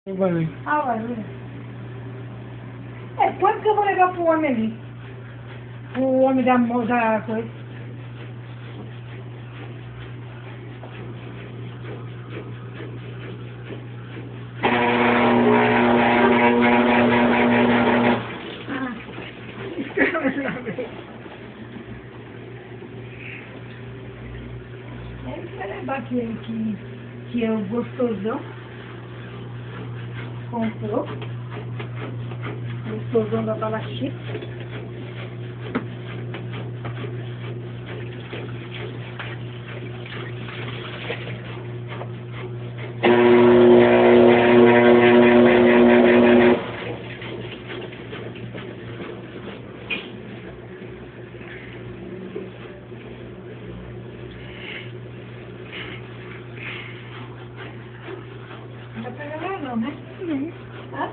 Vai ver. Ah, vai ver. É, quanto que eu vou levar pro homem ali? O homem da coisa. Aí você vai levar aquele que é o gostosão. Comprou. Gostosão da bala chique. Não dá pra jogar não, né? Tá?